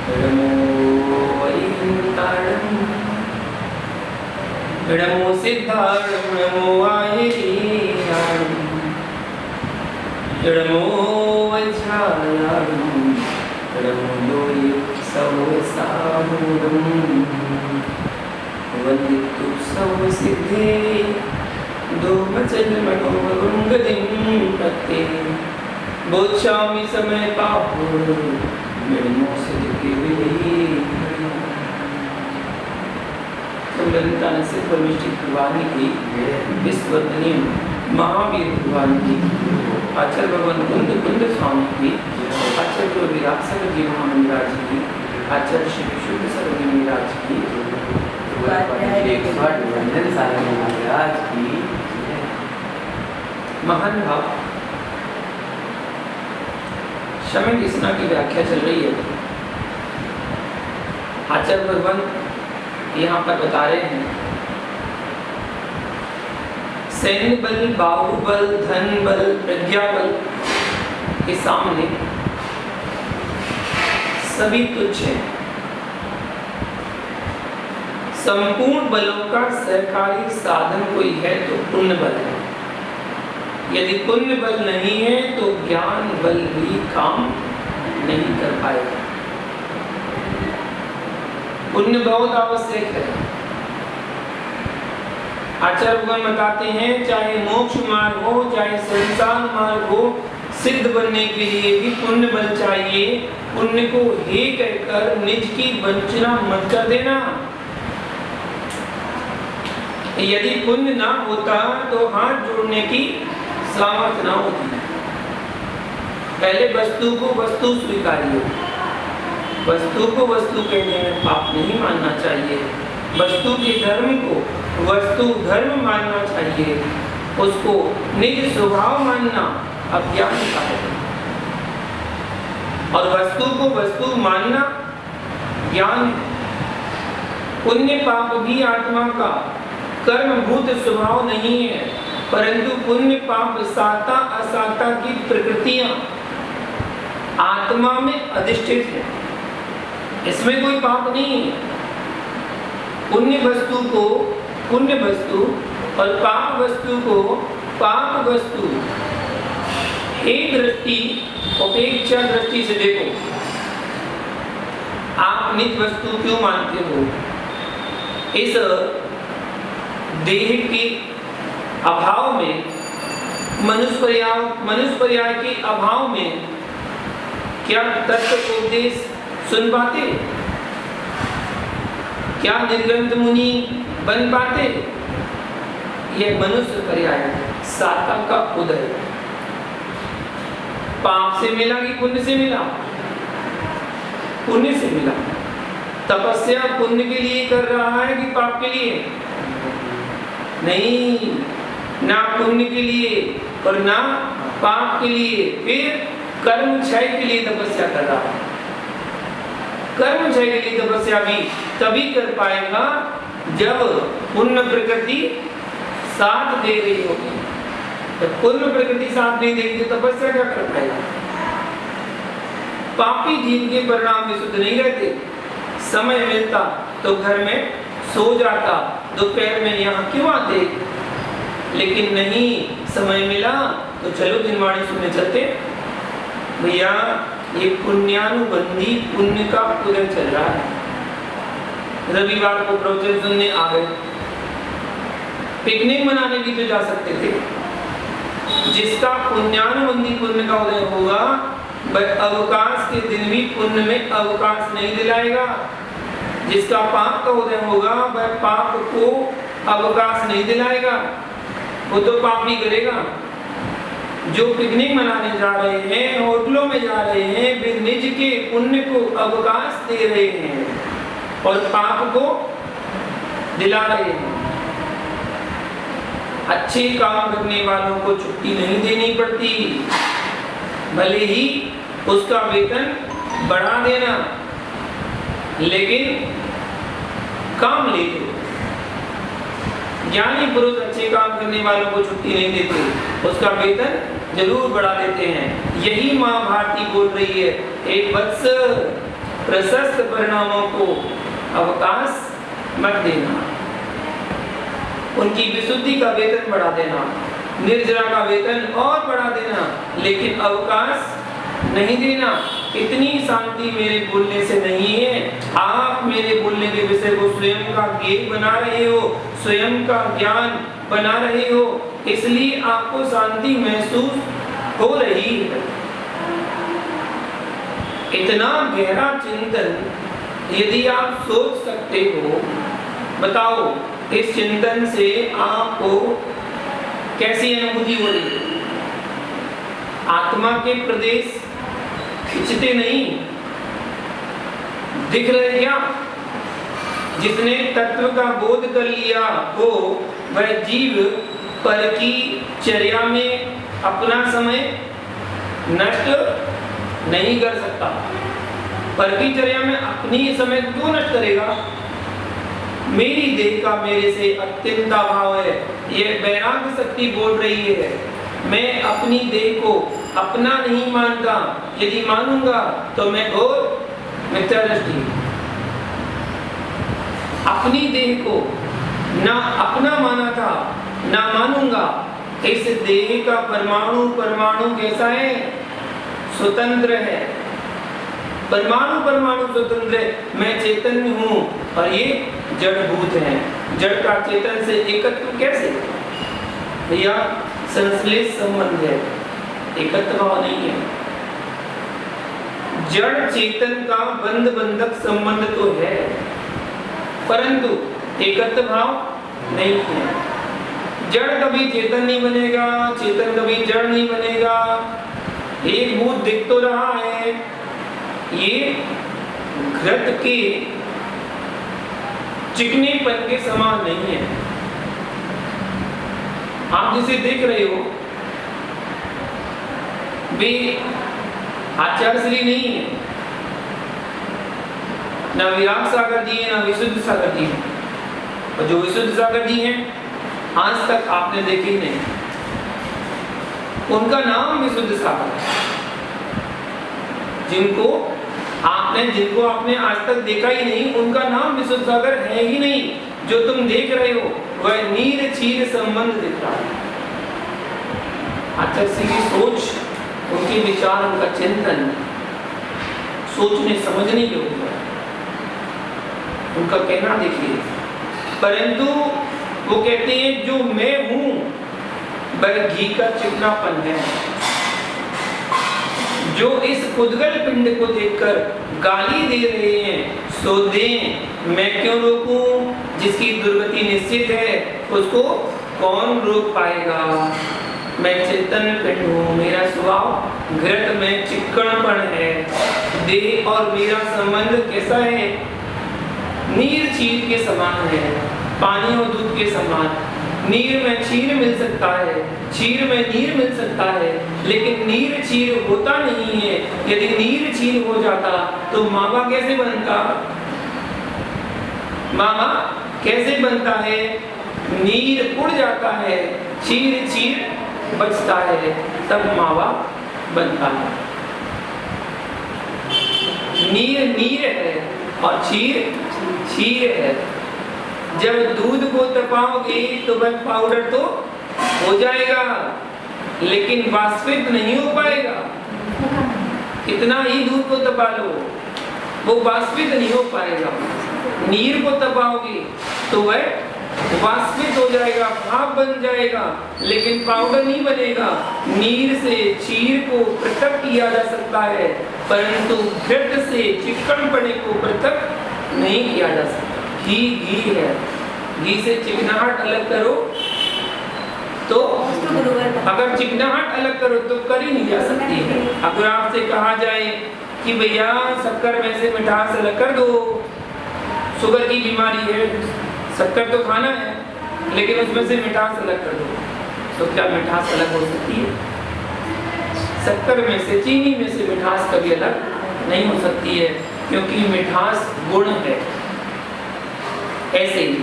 नमो वैकुंठाणं नमो सिद्धाणं नमो आयतीयाणं नमो वज्रायाणं नमो लोये सवसामूढं वन्दितु सर्वसिद्धे दोमचलमणोगुङ्गदिं पत्ते बोच्छामि समय पापो निर्मोसदिके विधि ललिता से परमेष्टि भगवान की विश्ववंदनीय महावीर भगवान की आचार्य भगवान कुंद कुंद स्वामी की आचार्य गुरु विरासक जी महाराज की आचार्य श्री विशुद्ध सर्वज्ञ महाराज की महाराज की महान भाव शमय कृष्णा की व्याख्या चल रही है। आचार्य भगवान यहाँ पर बता रहे हैं सैन्य बल, बाहुबल, धन बल, प्रज्ञा बल के सामने सभी तुच्छ हैं। संपूर्ण बलों का सहकारी साधन कोई है तो पुण्य बल है। यदि पुण्य बल नहीं है तो ज्ञान बल भी काम नहीं कर पाएगा। पुण्य बहुत आवश्यक है। आचार्य भगवान बताते हैं चाहे मोक्ष मार्ग हो चाहे संसार मार्ग हो, सिद्ध बनने के लिए भी पुण्य बल चाहिए। पुण्य को हे कहकर निज की वंचना मत कर देना। यदि पुण्य ना होता तो हाथ जोड़ने की सामर्थ्य ना होती। पहले वस्तु को वस्तु स्वीकारिए। वस्तु को वस्तु कहने में पाप नहीं मानना चाहिए। वस्तु के धर्म को वस्तु धर्म मानना चाहिए। उसको निज स्वभाव मानना अज्ञान का है और वस्तु को वस्तु मानना ज्ञान है। पुण्य पाप भी आत्मा का कर्मभूत स्वभाव नहीं है, परंतु पुण्य पाप साता असाता की प्रकृतियां आत्मा में अधिष्ठित है। इसमें कोई पाप नहीं है। पुण्य वस्तु को पुण्य वस्तु और पाप वस्तु को पाप वस्तु एक दृष्टि उपेक्षा दृष्टि से देखो। आप निज वस्तु क्यों मानते हो? इस देह के अभाव में मनुष्य पर्याय के अभाव में क्या तत्व उपदेश सुन पाते? क्या निर्ग्रंथ मुनि बन पाते? यह मनुष्य पर्याय साता का उदय पाप से मिला कि पुण्य से मिला? पुण्य से मिला। तपस्या पुण्य के लिए कर रहा है कि पाप के लिए? नहीं, ना पुण्य के लिए और ना पाप के लिए। फिर कर्म क्षय के लिए तपस्या कर रहा है। कर्म क्षय के लिए तपस्या भी तभी कर पाएगा जब पुण्य प्रकृति साथ दे रही होगी। जब पुण्य प्रकृति साथ नहीं देगी तो तपस्या क्या कर पाएगा? पापी जीव के परिणाम विशुद्ध नहीं रहते। समय मिलता तो घर में सो जाता, दोपहर में यहाँ क्यों आते? लेकिन नहीं, समय मिला तो चलो दिनवाणी सुनने चलते। भैया ये पुण्यानुबंधी पुण्य का उदय चल रहा है। रविवार को प्रवचन सुनने आ गए, पिकनिक मनाने भी तो जा सकते थे। जिसका पुण्यानुबंधी पुण्य का उदय होगा वह अवकाश के दिन भी पुण्य में अवकाश नहीं दिलाएगा। जिसका पाप का उदय होगा वह पाप को अवकाश नहीं दिलाएगा, वो तो पाप ही करेगा। जो पिकनिक मनाने जा रहे हैं, होटलों में जा रहे हैं, वे निज के पुण्य को अवकाश दे रहे हैं और पाप को दिला रहे हैं। अच्छे काम करने वालों को छुट्टी नहीं देनी पड़ती, भले ही उसका वेतन बढ़ा देना, लेकिन काम लेते। ज्ञानी पुरुष अच्छे काम करने वालों को छुट्टी नहीं देते, उसका वेतन जरूर बढ़ा देते हैं। यही माँ भारती बोल रही है, एक वत्स प्रशस्त परिणामों को अवकाश मत देना। उनकी विशुद्धि का वेतन बढ़ा देना, निर्जरा का वेतन और बढ़ा देना, लेकिन अवकाश नहीं देना। इतनी शांति मेरे बोलने से नहीं है। आप मेरे बोलने के विषय को स्वयं का ज्ञेय बना रहे हो, स्वयं का ज्ञान बना रहे हो, इसलिए आपको शांति महसूस हो रही है। इतना गहरा चिंतन यदि आप सोच सकते हो, बताओ इस चिंतन से आपको कैसी अनुभूति हो रही है? आत्मा के प्रदेश खिंचते नहीं दिख रहे क्या? जिसने तत्व का बोध कर लिया हो वह जीव पर की चर्या में अपना समय नष्ट नहीं कर सकता। पर की चर्या में अपनी समय क्यों नष्ट करेगा? मेरी देह का मेरे से अत्यंत अभाव है, यह वैराग्य शक्ति बोल रही है। मैं अपनी देह को अपना नहीं मानता, यदि मानूंगा तो मैं घोर मिथ्या दृष्टि। अपनी देह को ना अपना माना था, ना मानूंगा। इस देह का परमाणु परमाणु कैसा है? स्वतंत्र है। परमाणु परमाणु स्वतंत्र है। मैं चैतन्य हूँ और ये जड़भूत है। जड़ का चेतन से एकत्व कैसे? भैया संश्लेष संबंध है, एकत्व भाव नहीं है। जड़ चेतन का बंध बंधक संबंध तो है, परंतु एकत्व भाव नहीं है। जड़ कभी चेतन नहीं बनेगा, चेतन कभी जड़ नहीं बनेगा। एक भूत दिख तो रहा है, ये घृत के चिकनेपन के समान नहीं है। आप जिसे देख रहे हो वे आचार्यश्री नहीं है, ना विराग सागर जी है, ना विशुद्ध सागर जी है। और जो विशुद्ध सागर जी हैं आज तक आपने देखे ही नहीं, उनका नाम विशुद्ध सागर है। जिनको आपने आज तक देखा ही नहीं, उनका नाम विशुद्ध सागर है ही नहीं। जो तुम देख रहे हो वह नीर चीर संबंध दिख रहा है। आचार्य की सोच, उनके विचार, उनका चिंतन सोचने समझने योग्य है। उनका कहना देखिए, परंतु वो कहते हैं जो मैं हूं वह घी का चिकनापन है। जो इस उद्गल पिंड को देखकर गाली दे रहे हैं सो दें, मैं क्यों रोकूं? जिसकी दुर्गति निश्चित है उसको कौन रोक पाएगा? मैं चेतन पिंड हूँ, मेरा स्वभाव घृत में चिक्कड़पन है। देह और मेरा संबंध कैसा है? नीर चीर के समान है, पानी और दूध के समान। नीर में क्षीर मिल सकता है, क्षीर में नीर मिल सकता है, लेकिन नीर क्षीर होता नहीं है। यदि नीर क्षीर हो जाता तो मावा कैसे बनता? मावा कैसे बनता है? नीर उड़ जाता है, क्षीर क्षीर बचता है, तब मावा बनता है। नीर नीर है और क्षीर क्षीर है। जब दूध को तपाओगे तो वह पाउडर तो हो जाएगा, लेकिन वाष्पित नहीं हो पाएगा। इतना ही दूध को तपा लो, वो वाष्पित नहीं हो पाएगा। नीर को तपाओगे तो वह वाष्पित हो जाएगा, भाप बन जाएगा, लेकिन पाउडर नहीं बनेगा। नीर से क्षीर को पृथक किया जा सकता है, परंतु घृत से चिकनपने को पृथक नहीं किया जा सकता। घी घी है, घी से चिकनाहट अलग करो तो अगर चिकनाहट अलग करो तो कर ही नहीं जा सकती है। अगर आपसे कहा जाए कि भैया शक्कर में से मिठास अलग कर दो, शुगर की बीमारी है, शक्कर तो खाना है लेकिन उसमें से मिठास अलग कर दो, तो क्या मिठास अलग हो सकती है? शक्कर में से, चीनी में से मिठास कभी अलग नहीं हो सकती है, क्योंकि मिठास गुण है। ऐसे ही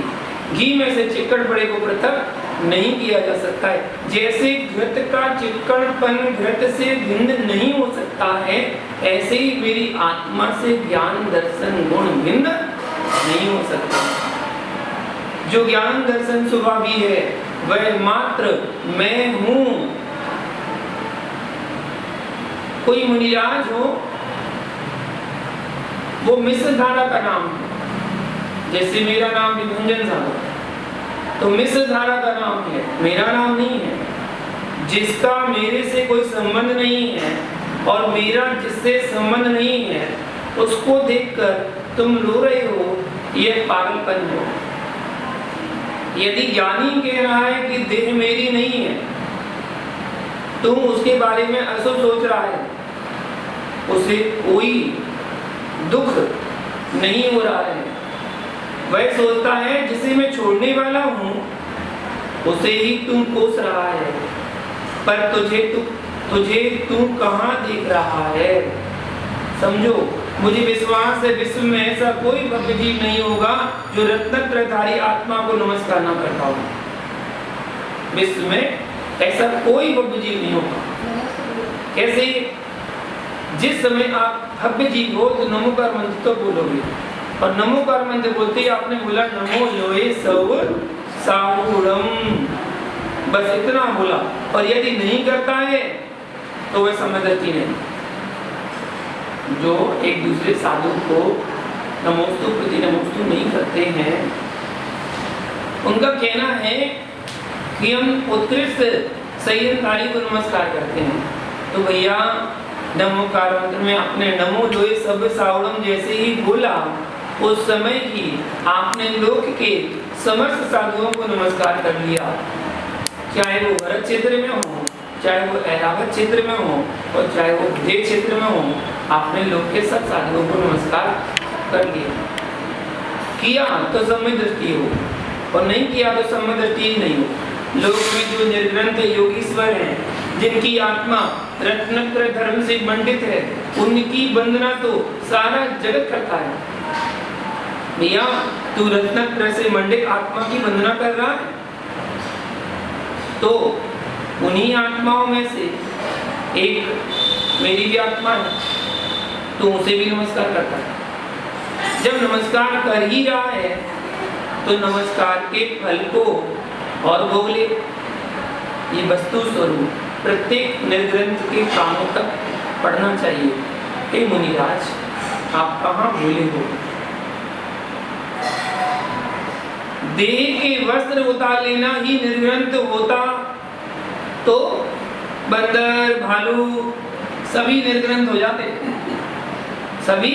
घी में से चिक्कड़पड़े को पृथक नहीं किया जा सकता है। जैसे घृत का चिक्कड़पन घृत से भिन्न नहीं हो सकता है, ऐसे ही मेरी आत्मा से ज्ञान दर्शन गुण भिन्न नहीं हो सकता। जो ज्ञान दर्शन स्वभावी है वह मात्र मैं हूं। कोई मुनिराज हो, वो मिश्र धारा का नाम है। जैसे मेरा नाम विभंजन सागर, तो मिश्र धारा का नाम है, मेरा नाम नहीं है। जिसका मेरे से कोई संबंध नहीं है और मेरा जिससे संबंध नहीं है, उसको देखकर तुम रो रहे हो, यह पागलपन है। यदि ज्ञानी कह रहा है कि देह मेरी नहीं है, तुम उसके बारे में अशुभ सोच रहा है, उसे कोई दुख नहीं हो रहा है। वह सोचता है जिसे मैं छोड़ने वाला हूं, उसे ही तुम कोस रहा है, पर तुझे तू कहां देख रहा है। समझो, मुझे विश्वास है विश्व में ऐसा कोई भव्य जीव नहीं होगा जो रत्नत्रयधारी आत्मा को नमस्कार न करता हो। विश्व में ऐसा कोई भव्य जीव नहीं होगा। कैसे? जिस समय आप भव्य जीव हो तो नमोकार मंत्र तो बोलोगे, और नमोकार मंत्र बोलते ही आपने बोला नमो लोए सव साहुरम, बस इतना बोला। और यदि नहीं करता है तो वह समझती नहीं। जो एक दूसरे साधु को नमोस्तु प्रति नमोस्तु नहीं करते हैं, उनका कहना है कि हम उत्कृष्ट संयमकारी को नमस्कार करते हैं। तो भैया नमोकार मंत्र में आपने नमो लोए सब सावड़म जैसे ही बोला, उस समय ही आपने लोक के समस्त साधुओं को नमस्कार कर लिया। चाहे वो भरत क्षेत्र में हो, चाहे वो ऐरावत क्षेत्र में हो, और चाहे वो विदेह क्षेत्र में हो, आपने लोक के सब साधुओं को नमस्कार कर लिया। किया तो सम्यक दृष्टि हो, और नहीं किया तो सम्यक दृष्टि ही नहीं हो। लोक में जो निर्ग्रंथ योगीश्वर हैं, जिनकी आत्मा रत्नत्रय धर्म से मंडित है, उनकी वंदना तो सारा जगत करता है। भैया तू रत्नत्रय से मंडित आत्मा की वंदना कर रहा है, तो उन्हीं आत्माओं में से एक मेरी भी आत्मा है, तो उसे भी नमस्कार करता है। जब नमस्कार कर ही रहा है तो नमस्कार के फल को और भोग ले। ये वस्तु स्वरूप प्रत्येक निर्ग्रंथ के कानों तक पढ़ना चाहिए। हे मुनिराज, आप कहाँ भूले हो? देह के वस्त्र उतार लेना ही निर्ग्रंथ होता तो बंदर भालू सभी निर्ग्रंथ हो जाते। सभी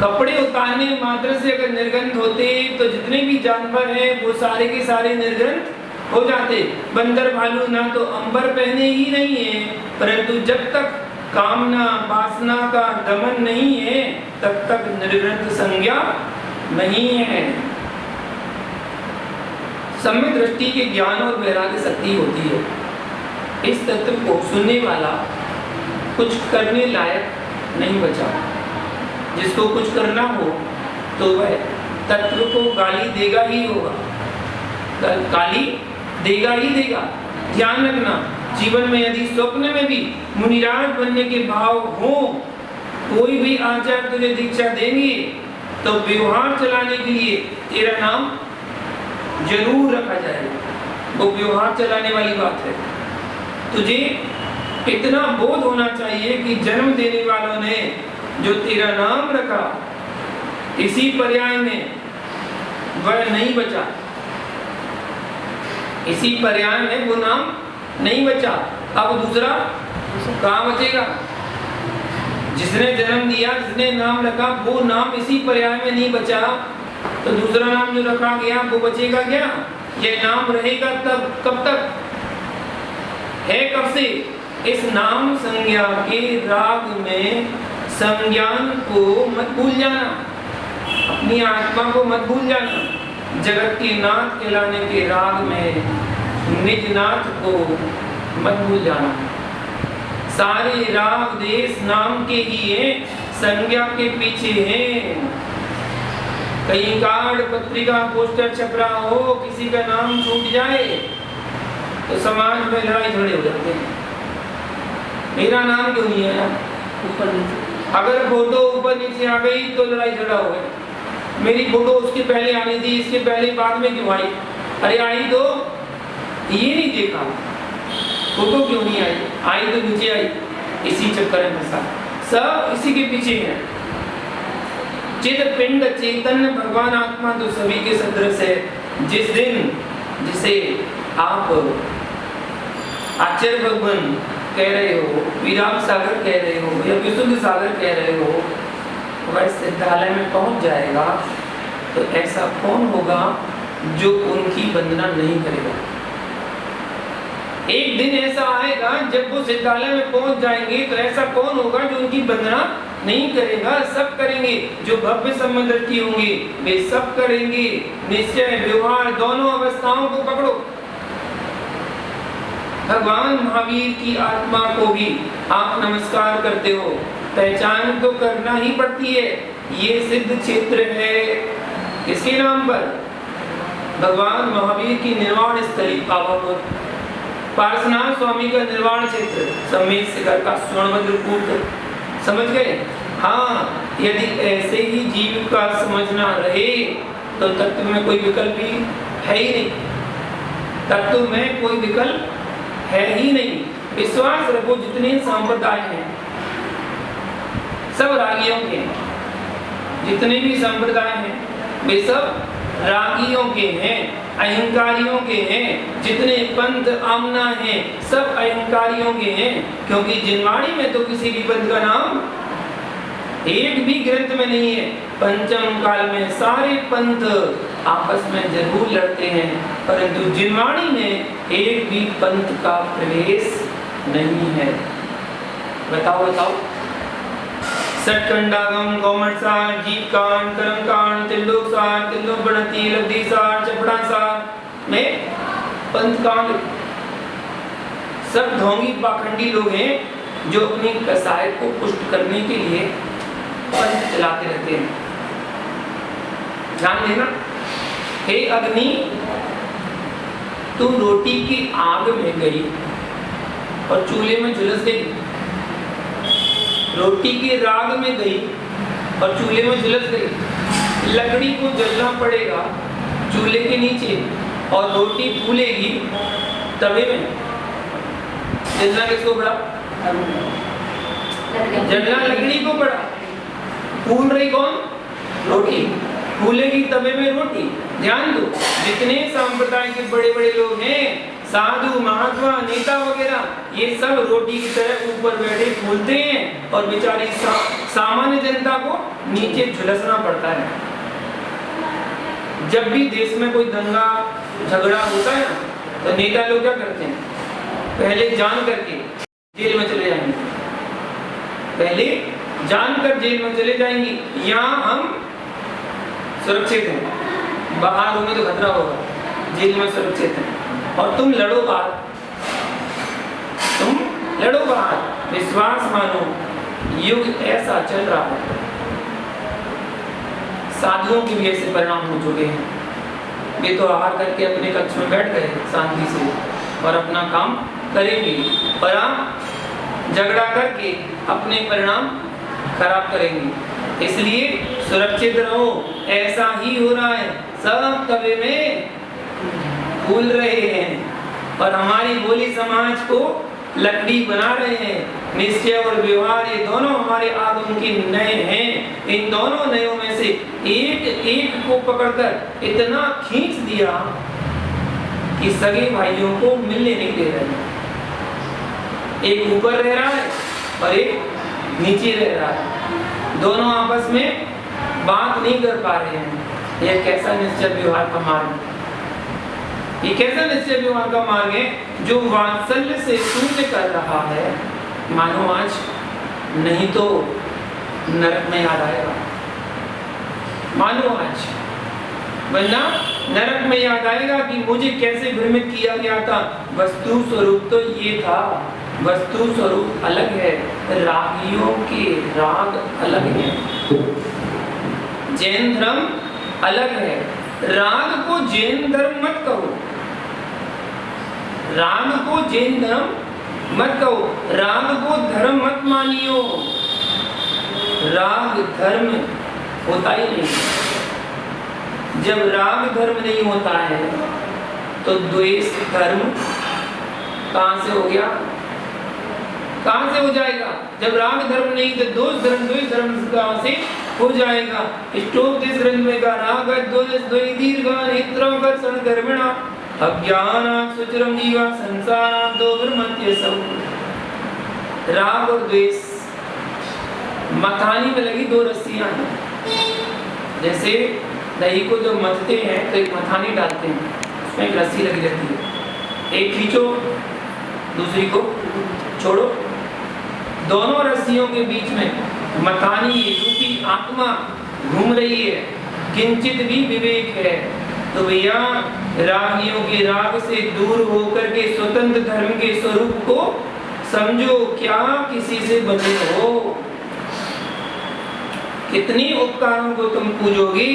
कपड़े उतारने मात्र से अगर निर्ग्रंथ होते तो जितने भी जानवर हैं वो सारे के सारे निर्ग्रंथ हो जाते। बंदर भालू ना तो अंबर पहने ही नहीं है, परंतु जब तक कामना वासना का दमन नहीं है तब तक निर्ग्रंथ संज्ञा नहीं है। सम्यक दृष्टि के ज्ञान और वैराग्य शक्ति होती है। इस तत्व को सुनने वाला कुछ करने लायक नहीं बचा। जिसको कुछ करना हो तो वह तत्व को गाली देगा ही होगा, गाली देगा ही देगा। ध्यान रखना, जीवन में यदि स्वप्न में भी मुनिराज बनने के भाव हो, कोई भी आचार्य तुझे दीक्षा देंगे तो व्यवहार चलाने के लिए तेरा नाम जरूर रखा जाएगा। वो व्यवहार चलाने वाली बात है। तुझे इतना बोध होना चाहिए कि जन्म देने वालों ने जो तेरा नाम रखा, इसी पर्याय में वह नहीं बचा। इसी पर्याय में वो नाम नहीं बचा। अब दूसरा कहाँ बचेगा? जिसने जन्म दिया, जिसने नाम रखा, वो नाम इसी पर्याय में नहीं बचा, तो दूसरा नाम जो रखा गया वो बचेगा क्या? ये नाम रहेगा तब कब तक है? कब से? इस नाम संज्ञा के राग में संज्ञान को मत भूल जाना, अपनी आत्मा को मत भूल जाना। जगत के नाथ कहलाने के राग में निज नाथ को मत भूल जाना। सारे राग देश नाम के ही हैं, संज्ञा के पीछे हैं। कहीं कार्ड पत्रिका पोस्टर छप रहा हो, किसी का नाम छूट जाए तो समाज में लड़ाई झगड़े हो जाते हैं। मेरा नाम क्यों नहीं आया? ऊपर अगर फोटो ऊपर नीचे आ गई तो लड़ाई झगड़ा हो गया, मेरी फोटो उसके पहले आनी थी, इसके पहले बाद में क्यों आई? अरे आई तो ये नहीं देखा, फोटो क्यों नहीं आई? आई तो नीचे आई, इसी चक्कर में फंसा, सब इसी के पीछे है। चित पिंड चैतन्य भगवान आत्मा तो सभी के सदृश है। जिस दिन जिसे आप आचार्य भगवान कह रहे हो, विराम सागर कह रहे हो या विशुद्ध सागर कह रहे हो, वह सिद्धालय में पहुंच जाएगा तो ऐसा कौन होगा जो उनकी वंदना नहीं करेगा? एक दिन ऐसा आएगा जब वो सिद्धालय में पहुंच जाएंगे तो ऐसा कौन होगा जो उनकी वंदना नहीं करेगा? सब करेंगे। जो भव्य संबंध रखी होंगी वे सब करेंगे। निश्चय व्यवहार दोनों अवस्थाओं को पकड़ो। भगवान महावीर की आत्मा को भी आप नमस्कार करते हो, पहचान तो करना ही पड़ती है। ये सिद्ध क्षेत्र है किसके नाम पर? भगवान महावीर की निर्वाण स्थली पावापुर, पार्श्वनाथ स्वामी का निर्वाण क्षेत्र, सम्मेद शिखर का स्वर्णभद्र कूट। समझ गए? हाँ, यदि ऐसे ही जीव का समझना रहे तो तत्व में कोई विकल्प ही है ही नहीं। तत्व में कोई विकल्प है ही नहीं। विश्वास रखो, जितने संप्रदाय हैं सब रागियों के, जितने भी संप्रदाय हैं वे सब रागियों के हैं, अहंकारियों के हैं। जितने पंथ आमना हैं सब अहंकारियों के हैं, क्योंकि जिनवाणी में तो किसी भी पंथ का नाम एक भी ग्रंथ में नहीं है। पंचम काल में सारे पंथ आपस में जरूर लड़ते हैं, परंतु जिनवाणी में एक भी पंथ का प्रवेश नहीं है। बताओ बताओ। सटकंडागम, गौमटसार, जीवकांड, कर्मकांड, त्रिलोकसार, त्रिलोक बढ़ती, लब्धिसार, चपड़ासार में पंथ कांड सब ढोंगी पाखंडी लोग हैं जो अपनी कसाय को पुष्ट करने के लिए पंथ चलाते रहते हैं। ध्यान देना। हे अग्नि, तुम रोटी की आग में गई और चूल्हे में झुलस गई। रोटी के राग में गई और चूल्हे में झुलस गई। लकड़ी को जलना पड़ेगा चूल्हे के नीचे और रोटी फूलेगी तवे में। जलना किसको पड़ा? जलना लकड़ी को पड़ा। फूल रही कौन? रोटी। फूलेगी तवे में रोटी। ध्यान दो, जितने संप्रदाय के बड़े बड़े लोग हैं, साधु, महात्मा, नेता वगैरह, ये सब रोटी की तरह ऊपर बैठे फूलते हैं और बेचारी सामान्य जनता को नीचे झुलसना पड़ता है। जब भी देश में कोई दंगा झगड़ा होता है तो नेता लोग क्या करते हैं? पहले जान करके जेल में चले जाएंगे, पहले जानकर जेल में चले जाएंगे। यहाँ हम सुरक्षित हैं, बाहर होंगे तो खतरा होगा, जेल में सुरक्षित हैं। और तुम लड़ो बाहर, तुम लड़ो बाहर। विश्वास मानो, युग ऐसा चल रहा है, साधुओं के भी ऐसे परिणाम हो चुके हैं। वे तो आहार करके अपने कक्ष में बैठ गए शांति से और अपना काम करेंगे, और आप झगड़ा करके अपने परिणाम खराब करेंगे। इसलिए सुरक्षित रहो। ऐसा ही हो रहा है, सब तवे में फूल रहे हैं और हमारी बोली समाज को लकड़ी बना रहे हैं। निश्चय और व्यवहार ये दोनों हमारे आगम के नए हैं। इन दोनों नयों में से एक एक को पकड़कर इतना खींच दिया कि सगे भाइयों को मिलने नहीं दे रहे। एक ऊपर रह रहा है और एक नीचे रह रहा है, दोनों आपस में बात नहीं कर पा रहे हैं। यह कैसा निश्चय व्यवहार का मार्ग है? ये कैसा निश्चय व्यवहार का मार्ग है जो वात्सल्य से शून्य कर रहा है? मानो आज नहीं तो नरक में याद आएगा, मानो आज, वरना नरक में याद आएगा कि मुझे कैसे भ्रमित किया गया था। वस्तु स्वरूप तो ये था, वस्तु स्वरूप अलग है, रागियों के राग अलग है, जैन धर्म अलग है। राग को जैन धर्म मत कहो, राग को जैन धर्म मत कहो, राग को धर्म मत मानियो। राग धर्म होता ही नहीं। जब राग धर्म नहीं होता है तो द्वेष धर्म कहां से हो गया, कहां से हो जाएगा? जब राग धर्म नहीं तो द्वेष धर्म कहां से हो जाएगा? श्लोक इस ग्रंथ में का राग द्वेष द्वै दीर्घ नेत्राकर्षण कर्मणा अज्ञान सुचरम जीवा संसार दो ब्रह्मत्य सब। राग और द्वेष मथानी में लगी दो रस्सियां हैं। जैसे दही को जब मथते हैं तो एक मथानी डालते हैं, उसमें एक रस्सी लगी रहती है, एक खींचो दूसरी को छोड़ो, दोनों रस्सियों के बीच में मथानी रूपी आत्मा घूम रही है, किंचित भी विवेक है। तो भैया रागियों के राग से दूर होकर के स्वतंत्र धर्म के स्वरूप को समझो। क्या किसी से बने हो? कितनी उपकारों को तुम पूजोगे?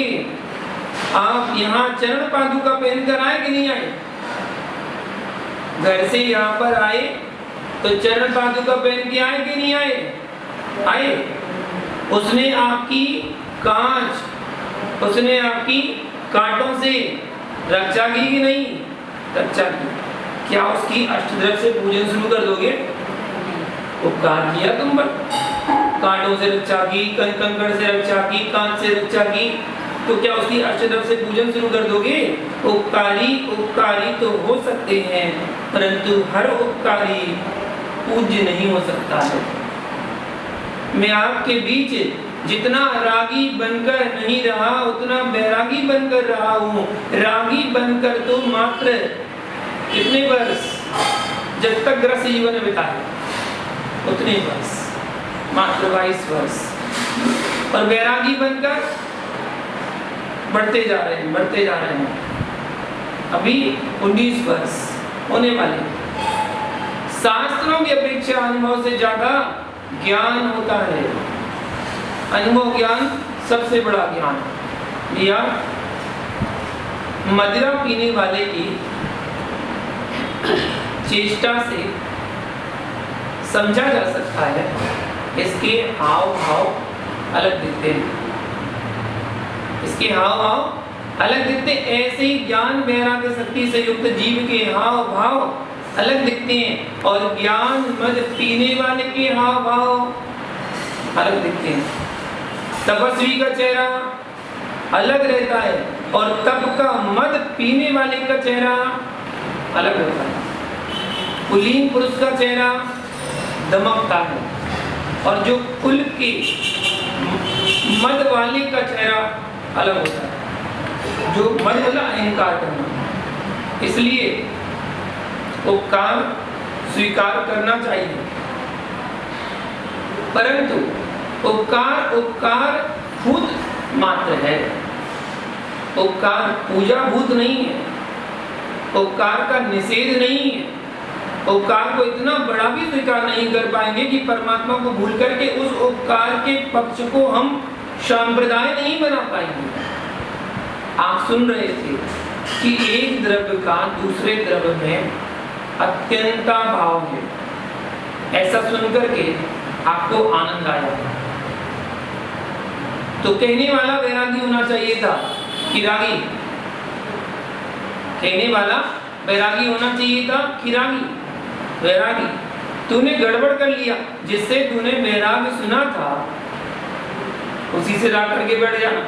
आप यहाँ चरण पादुका पहन कर आए कि नहीं आए? घर से यहाँ पर आए तो चरण पादुका पहन के आए कि नहीं आए? आए। उसने आपकी कांटों से रक्षा की कि नहीं? रक्षा की। क्या उसकी अष्टद्रव्य से पूजन शुरू कर दोगे? उपकार किया तुम पर, कांटों से रक्षा की, कंकड़ से रक्षा की, कांच से रक्षा की, तो क्या उसकी अष्टद्रव्य से पूजन शुरू कर दोगे? उपकारी तो हो सकते हैं, परंतु हर उपकारी पूज्य नहीं हो सकता है। मैं आपके बीच जितना रागी बनकर नहीं रहा उतना बैरागी बनकर रहा हूँ। रागी बनकर तो मात्र कितने वर्ष, जब तक ग्रस्त जीवन बिताए उतने वर्ष, मात्र 22 वर्ष, और बैरागी बनकर बढ़ते जा रहे हैं। अभी 19 वर्ष होने वाले। शास्त्रों की अपेक्षा अनुभव से ज्यादा ज्ञान होता है। अनुभव ज्ञान सबसे बड़ा ज्ञान। भैया मदिरा पीने वाले की चेष्टा से समझा जा सकता है, इसके हाव भाव अलग दिखते हैं, इसके हाव भाव अलग दिखते हैं। ऐसे ही ज्ञान वैराग्य शक्ति से युक्त जीव के हाव भाव अलग दिखते हैं, और ज्ञान मद पीने वाले के हाव भाव अलग दिखते हैं। तपस्वी का चेहरा अलग रहता है और तप का मद पीने वाले का चेहरा अलग होता है। कुलीन पुरुष का चेहरा दमकता है, और जो कुल के मद वाले का चेहरा अलग होता है, जो मद वाला अहंकार करना। इसलिए उपकार स्वीकार करना चाहिए, परंतु उपकार खुद मात्र है, उपकार पूजा भूत नहीं है, उपकार का निषेध नहीं है। उपकार को इतना बड़ा भी स्वीकार नहीं कर पाएंगे कि परमात्मा को भूल करके उस उपकार के पक्ष को हम संप्रदाय नहीं बना पाएंगे। आप सुन रहे थे कि एक द्रव्य का दूसरे द्रव्य में अत्यंता भाव है, ऐसा सुनकर के आपको आनंद आया। तो कहने वाला वैरागी होना चाहिए था कि रागी, कहने वाला वैरागी होना चाहिए था कि रागी। वैरागी तूने गड़बड़ कर लिया, जिससे तूने वैराग सुना था उसी से राग करके बैठ जाना।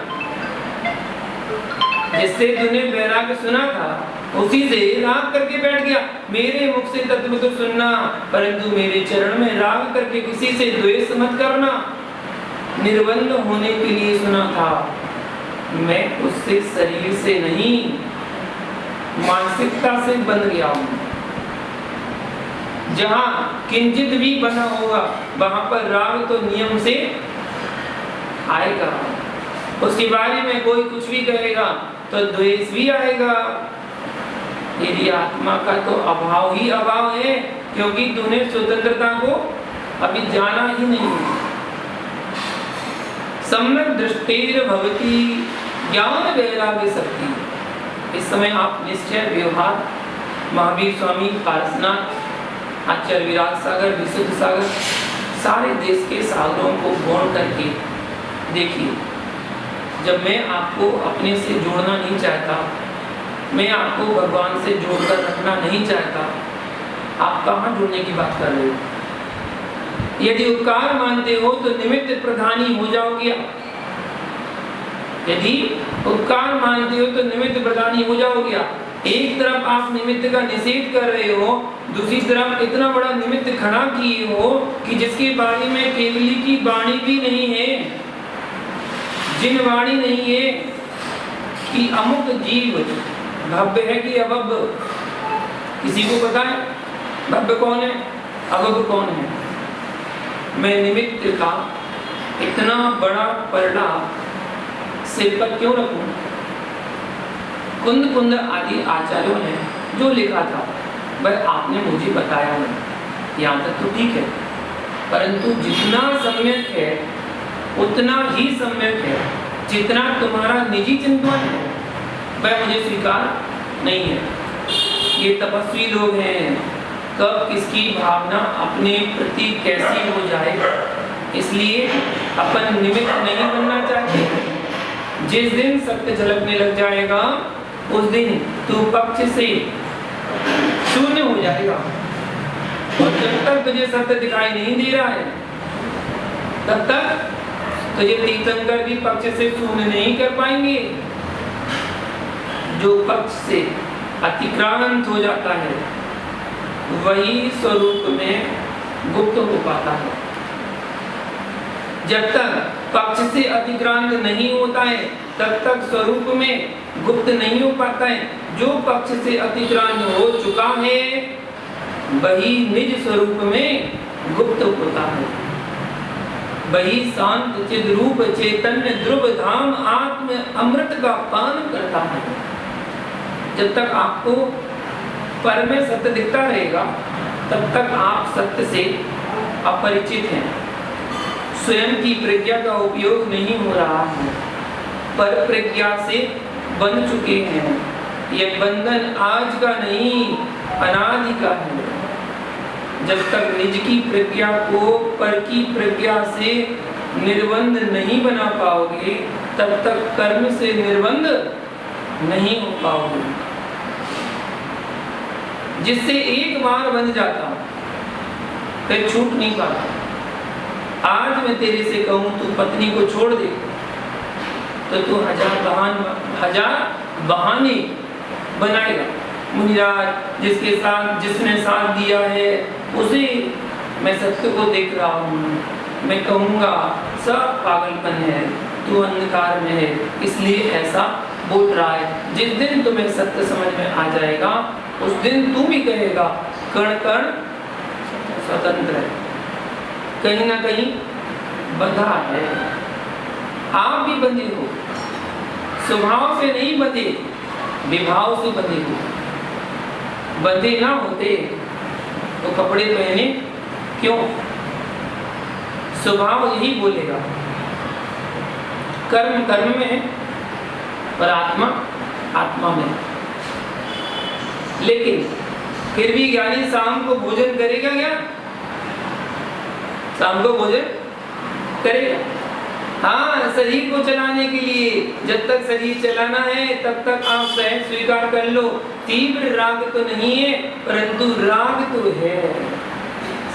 जिससे तूने वैराग सुना था उसी से राग करके बैठ गया। मेरे मुख से तत्व तो सुनना, परंतु मेरे चरण में राग करके किसी से द्वेष मत करना। निर्बंध होने के लिए सुना था, मैं उससे शरीर से नहीं मानसिकता से बन गया हूं। जहां किंचित भी बना होगा वहां पर राग तो नियम से आएगा। उसके बारे में कोई कुछ भी कहेगा तो द्वेष भी आएगा। तेरी आत्मा का तो अभाव ही अभाव है, क्योंकि तूने स्वतंत्रता को अभी जाना ही नहीं है। सम्यक दृष्टेर भवति ज्ञान वैराग्य शक्ति। इस समय आप निश्चय व्यवहार महावीर स्वामी पारसनाथ, आचार्य विराट सागर, विशुद्ध सागर, सारे देश के सागरों को गौण करके देखिए, जब मैं आपको अपने से जोड़ना नहीं चाहता, मैं आपको भगवान से जोड़कर रखना नहीं चाहता, आप कहाँ जुड़ने की बात कर रहे हो? यदि उपकार मानते हो तो निमित्त प्रधानी हो जाओगे। यदि उपकार मानते हो तो निमित्त प्रधानी हो जाओगे। एक तरफ आप निमित्त का निषेध कर रहे हो, दूसरी तरफ इतना बड़ा निमित्त खड़ा किए हो कि जिसके बारे में केवली की वाणी भी नहीं है, जिन वाणी नहीं है कि अमुक जीव भव्य है कि अभव्य, किसी को पता है भव्य कौन है, अभव्य कौन है? मैं निमित्त का इतना बड़ा परड़ा सिर पर क्यों रखूं? कुंद कुंद आदि आचार्यों ने जो लिखा था वह आपने मुझे बताया नहीं, यहाँ तक तो ठीक है, परंतु जितना सम्यक है उतना ही सम्यक है जितना तुम्हारा निजी चिंतन है वह मुझे स्वीकार नहीं है। ये तपस्वी लोग हैं, कब किसकी भावना अपने प्रति कैसी हो जाए, इसलिए अपन निमित्त नहीं बनना चाहते। जिस दिन सत्य झलकने लग जाएगा उस दिन तू पक्ष से शून्य हो जाएगा, और जब तक तुझे सत्य दिखाई नहीं दे रहा है तब तक तुझे तीर्थंकर भी पक्ष से शून्य नहीं कर पाएंगे। जो पक्ष से अतिक्रांत हो जाता है वही स्वरूप में गुप्त हो पाता है। जब तक पक्ष से अतिक्रांत नहीं होता है तब तक स्वरूप में गुप्त नहीं हो पाता है। जो पक्ष से अतिक्रांत हो चुका है वही निज स्वरूप में गुप्त होता है। वही शांत चिद रूप चैतन्य ध्रुव धाम आत्म अमृत का पान करता है। जब तक आपको पर में सत्य दिखता रहेगा तब तक आप सत्य से अपरिचित हैं, स्वयं की प्रज्ञा का उपयोग नहीं हो रहा है, पर प्रज्ञा से बंध चुके हैं। यह बंधन आज का नहीं अनादि का है। जब तक निज की प्रज्ञा को पर की प्रज्ञा से निर्बंध नहीं बना पाओगे तब तक कर्म से निर्बंध नहीं हो पाओगे। जिससे एक बार बंध जाता फिर छूट नहीं पाता। आज मैं तेरे से कहूं तू पत्नी को छोड़ दे तो तू हजार बहाने बनाएगा। मुनिराज जिसने साथ दिया है उसे मैं सत्य को देख रहा हूँ, मैं कहूँगा सब पागलपन है, तू अंधकार में है इसलिए ऐसा बोल रहा है। जिस दिन तुम्हें सत्य समझ में आ जाएगा उस दिन तू भी कहेगा कण कण स्वतंत्र है, कहीं ना कहीं बंधा है। आप भी बंधे हो, स्वभाव से नहीं बंधे, विभाव से बंधे हो। बंधे ना होते तो कपड़े पहने क्यों? स्वभाव यही बोलेगा। कर्म कर्म में है पर आत्मा आत्मा में। लेकिन फिर भी ज्ञानी शाम को भोजन करेगा क्या? शाम को भोजन करेगा, हाँ, शरीर को चलाने के लिए। जब तक शरीर चलाना है तब तक आप सहज स्वीकार कर लो। तीव्र राग तो नहीं है परंतु राग तो है।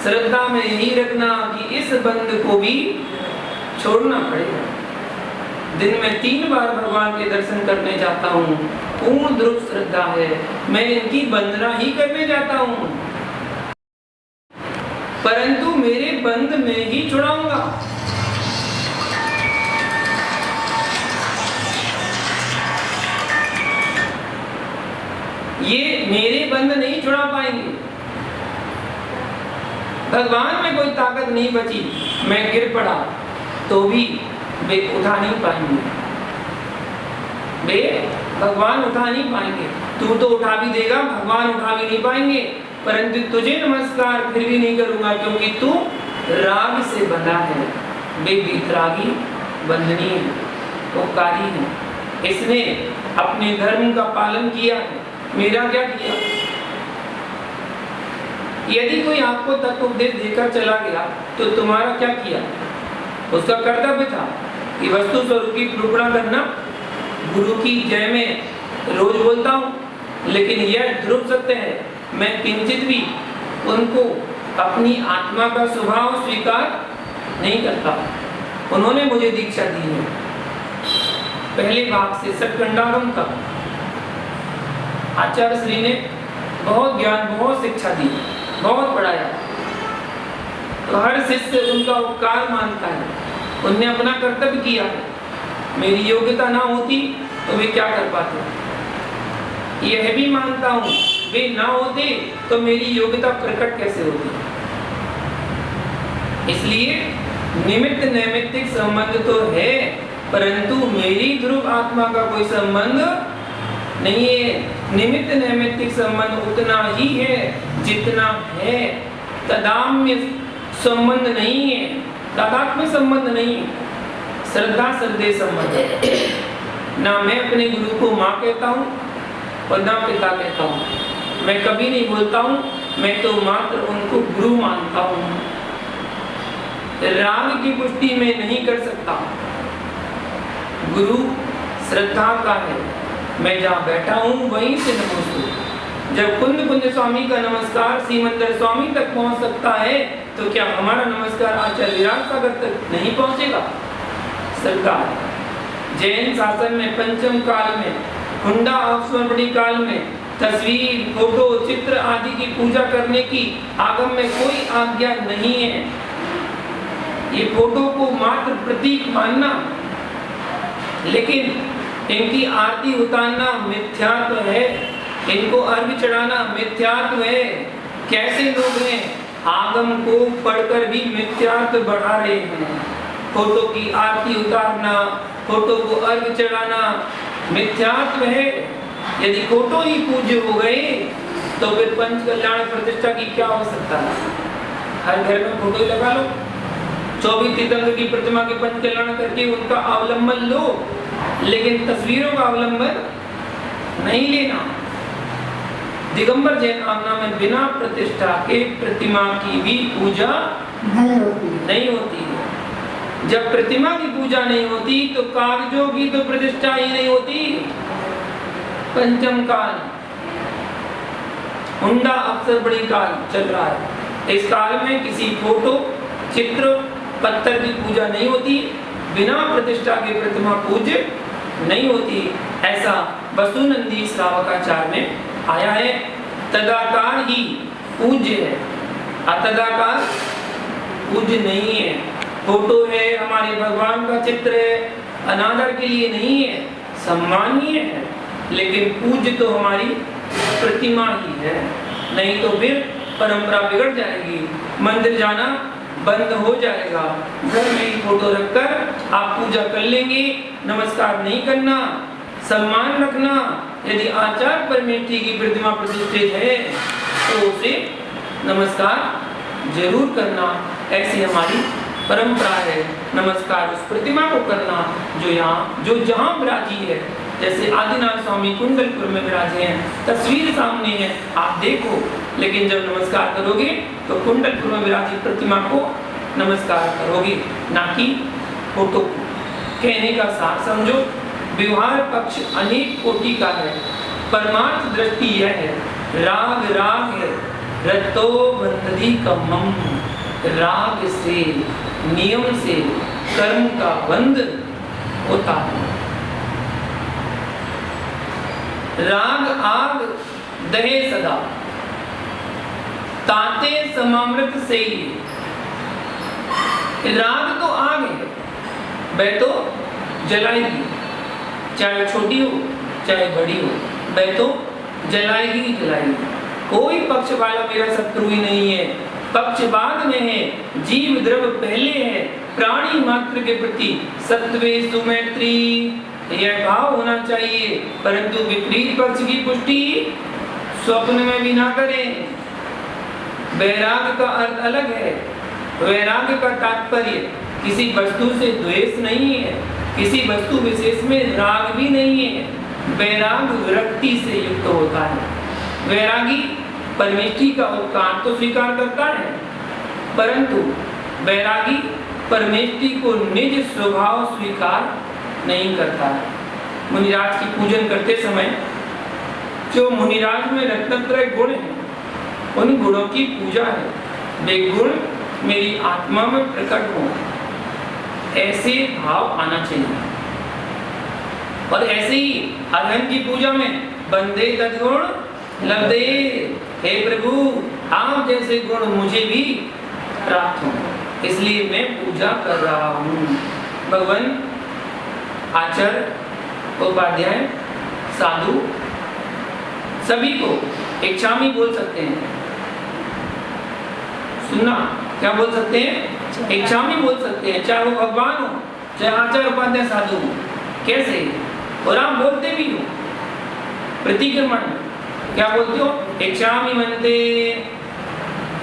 श्रद्धा में यही रखना कि इस बंध को भी छोड़ना पड़ेगा। दिन में 3 बार भगवान के दर्शन करने जाता हूँ, पूर्ण दृढ़ श्रद्धा है, मैं इनकी वंदना ही करने जाता हूँ, परंतु मेरे बंध में ही छुड़ाऊंगा। ये मेरे बंध नहीं छुड़ा पाएंगे। भगवान में कोई ताकत नहीं बची, मैं गिर पड़ा तो भी वे उठा नहीं पाएंगे, वे भगवान उठा नहीं पाएंगे। तू तो उठा भी देगा, भगवान उठा भी नहीं पाएंगे। परंतु तुझे नमस्कार फिर भी नहीं करूंगा क्योंकि तू राग से बंधा है। वे वितरागी बंधनी है, उपकारी है। इसने अपने धर्म का पालन किया है, मेरा क्या किया? यदि कोई आपको तत्वोपदेश देकर चला गया तो तुम्हारा क्या किया? उसका कर्तव्य था कि वस्तु स्वरूप की निरूपणा करना। गुरु की जय में रोज बोलता हूँ, लेकिन यह ध्रुव सत्य है, मैं किंचित भी उनको अपनी आत्मा का स्वभाव स्वीकार नहीं करता। उन्होंने मुझे दीक्षा दी है पहले भाग से सत्खंडागम तक। आचार्य श्री ने बहुत ज्ञान, बहुत शिक्षा दी, बहुत पढ़ाया, तो हर शिष्य उनका उपकार मानता है। उनने अपना कर्तव्य किया है। मेरी योग्यता ना होती तो वे क्या कर पाते? यह भी मानता हूँ वे ना होते तो मेरी योग्यता प्रकट कैसे होती? इसलिए निमित्त नैमित्तिक संबंध तो है, परंतु मेरी ध्रुव आत्मा का कोई संबंध नहीं है। निमित्त नैमित्तिक संबंध उतना ही है जितना है, तदाम्य संबंध नहीं है, तादात्म्य संबंध नहीं है, श्रद्धा श्रद्धेय संबंध है। ना मैं अपने गुरु को माँ कहता हूँ और ना पिता कहता हूँ। मैं कभी नहीं बोलता हूँ, मैं तो मात्र उनको गुरु मानता हूँ। राग की पुष्टि में नहीं कर सकता। गुरु श्रद्धा का है, मैं जहाँ बैठा हूँ वहीं से नमस्ते। जब कुंद कुंद स्वामी का नमस्कार सीमंदर स्वामी तक पहुँच सकता है, तो क्या हमारा नमस्कार आचार्य विराट सागर तक नहीं पहुँचेगा? सरकार जैन शासन में पंचम काल में, हुंडा अवस्मरणीय काल में तस्वीर, फोटो, चित्र आदि की पूजा करने की आगम में कोई आज्ञा नहीं है। ये फोटो को मात्र प्रतीक मानना, लेकिन इनकी आरती उतारना मिथ्यात्व है, इनको अर्घ्य चढ़ाना मिथ्यात्व है। कैसे लोग हैं आगम को पढ़कर भी मिथ्यात्व बढ़ा रहे हैं। फोटो की आरती उतारना, फोटो को अर्घ्य चढ़ाना मिथ्यात्व है। यदि फोटो ही पूज्य हो गए तो फिर पंच कल्याण प्रतिष्ठा की क्या हो सकता है? हर घर में फोटो लगा लो, 24 तीर्थंकर की प्रतिमा के पंच कल्याण करके उनका अवलंबन लो, लेकिन तस्वीरों का अवलंबन नहीं लेना। दिगंबर जैन आमना में बिना प्रतिष्ठा के प्रतिमा की भी पूजा नहीं होती है। जब प्रतिमा की पूजा नहीं होती तो कागजों की तो प्रतिष्ठा ही नहीं होती। पंचम काल, हुंडा अवसर बड़ी काल चल रहा है। इस काल में किसी फोटो, चित्र, पत्थर की पूजा नहीं होती, बिना प्रतिष्ठा के प्रतिमा पूज्य नहीं होती। ऐसा वसुनंदी श्रावकाचार्य में आया है। तदाकार ही पूज्य है, अतदाकार पूज्य नहीं है। फोटो है, हमारे भगवान का चित्र है, अनादर के लिए नहीं है, सम्मानीय है, लेकिन पूज्य तो हमारी प्रतिमा ही है। नहीं तो फिर परंपरा बिगड़ जाएगी, मंदिर जाना बंद हो जाएगा। घर में ही फोटो रखकर आप पूजा कर लेंगे, नमस्कार नहीं करना, सम्मान रखना। यदि आचार्य परमेष्ठी की प्रतिमा प्रतिष्ठित है तो उसे नमस्कार जरूर करना। ऐसी हमारी परंपरा है, नमस्कार उस प्रतिमा को करना जो जहाँ विराजी है। जैसे आदिनाथ स्वामी कुंडलपुर में विराजे हैं, तस्वीर सामने है, आप देखो, लेकिन जब नमस्कार करोगे तो कुंडलपुर में विराजी प्रतिमा को नमस्कार करोगे, ना कि फोटो को। कहने का सार समझो, व्यवहार पक्ष अनेक कोटि का है, परमार्थ दृष्टि यह है। राग राग है, रतो बंधि कमम। राग से, नियम से कर्म का बंध होता है। राग आग दहे सदा, ताते समामृत से ही। राग तो आग है, वह तो जलाएगी, चाहे छोटी हो चाहे बड़ी हो, वह तो जलाएगी ही जलाएगी। कोई पक्ष वाला मेरा शत्रु ही नहीं है, पक्षपात में है, जीव द्रव पहले है, प्राणी मात्र के प्रति सत्वे सुमैत्री यह भाव होना चाहिए। परंतु विपरीत पक्ष की पुष्टि स्वप्न में भी ना करें। वैराग का अर्थ अलग है। वैराग का तात्पर्य किसी वस्तु से द्वेष नहीं है, किसी वस्तु विशेष में राग भी नहीं है। वैराग विरक्ति से युक्त होता है। वैरागी परमेष्टि का उपकार तो स्वीकार करता है, परंतु वैरागी परमेष्टि को निज स्वभाव स्वीकार नहीं करता है। मुनिराज की पूजन करते समय जो मुनिराज में रत्नत्रय गुण है, उन गुणों की पूजा है। वे गुण मेरी आत्मा में प्रकट हो, ऐसे भाव आना चाहिए। और ऐसे ही अरहंत की पूजा में बंदे तद्गुण लब्धे, हे प्रभु आप जैसे गुण मुझे भी प्राप्त हो, इसलिए मैं पूजा कर रहा हूँ। भगवान आचार्य, उपाध्याय, साधु सभी को इच्छामी बोल सकते हैं। सुनना, क्या बोल सकते हैं? इच्छामी बोल सकते हैं, चाहे वो भगवान हो, चाहे आचार्य, उपाध्याय, साधु हो। कैसे? और आप बोलते भी हो प्रतिक्रमण में, क्या बोलते हो? इच्छामी मनते,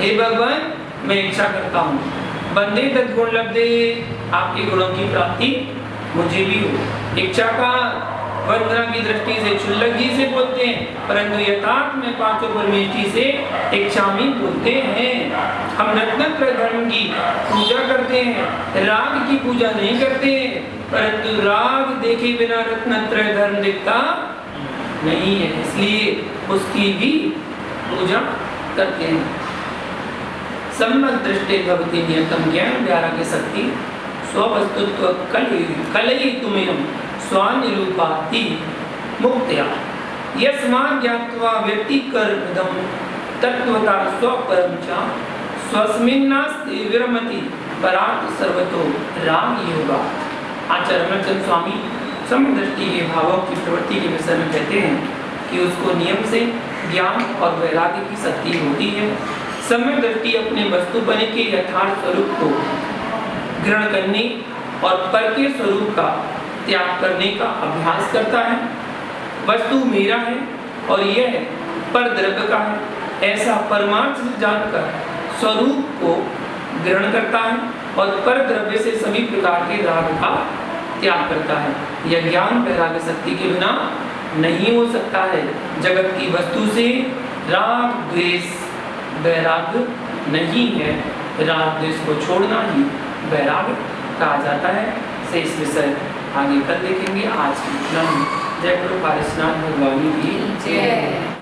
हे भगवान मैं इच्छा करता हूँ। बंदे तद्गुण लब्धे, आपके गुणों की प्राप्ति मुझे भी हो। इच्छा का वंदना की दृष्टि से क्षुल्लक जी से बोलते हैं, परंतु यथार्थ में पांचों परमेष्टि से इच्छामी बोलते हैं। हम रत्नत्रय धर्म की पूजा करते हैं, राग की पूजा नहीं करते हैं, परंतु राग देखे बिना रत्नत्रय धर्म दिखता नहीं है, इसलिए उसकी भी पूजा करते हैं। सम्यक दृष्टि भवति नियतम ज्ञान वैराग्य शक्ति स्ववस्तुत्व कलयितुमेव स्वानिरूपाति मुक्त्या यस्मात् ज्ञात्वा व्यतिकर्मदं तत्वता स्वपरं च स्वस्मिन्नास्ति विरमति परार्थ सर्वतो राग योगा। आचार्य रमणचंद्र स्वामी सम्यक दृष्टि के भावों की प्रवृत्ति के विषय में कहते हैं कि उसको नियम से ज्ञान और वैराग्य की शक्ति होती है। सम्यक दृष्टि अपने वस्तुपने के यथार्थ स्वरूप को ग्रहण करने और पर के स्वरूप का त्याग करने का अभ्यास करता है। वस्तु मेरा है और यह पर द्रव्य का है, ऐसा परमार्थ जानकर स्वरूप को ग्रहण करता है और पर द्रव्य से सभी प्रकार के राग का त्याग करता है। यह ज्ञान वैराग्य शक्ति के बिना नहीं हो सकता है। जगत की वस्तु से राग द्वेष वैराग्य नहीं है, राग द्वेष को छोड़ना ही वैराग्य कहा जाता है। से इस विषय आगे कल देखेंगे। आज की इतना ही। जय गुरु पारसनाथ भगवान की जय।